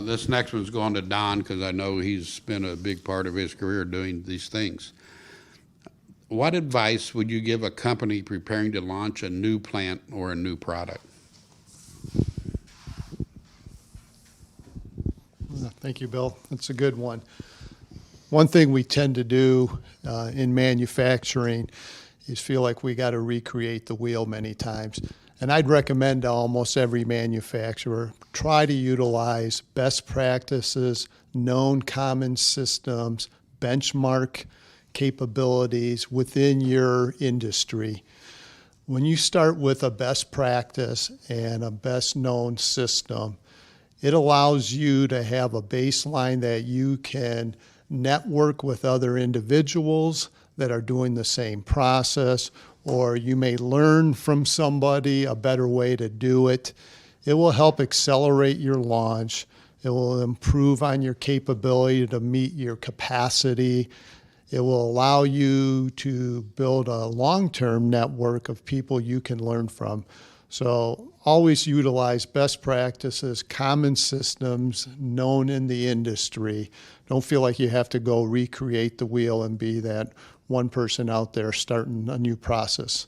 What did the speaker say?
This next one's going to Don because I know he's spent a big part of his career doing these things. What advice would you give a company preparing to launch a new plant or a new product? Thank you, Bill. That's a good one. One thing we tend to do in manufacturing is feel like we got to recreate the wheel many times. And I'd recommend to almost every manufacturer, try to utilize best practices, known common systems, benchmark capabilities within your industry. When you start with a best practice and a best known system, it allows you to have a baseline that you can network with other individuals that are doing the same process, or you may learn from somebody a better way to do it. It will help accelerate your launch. It will improve on your capability to meet your capacity. It will allow you to build a long-term network of people you can learn from. So always utilize best practices, common systems known in the industry. Don't feel like you have to go recreate the wheel and be that one person out there starting a new process.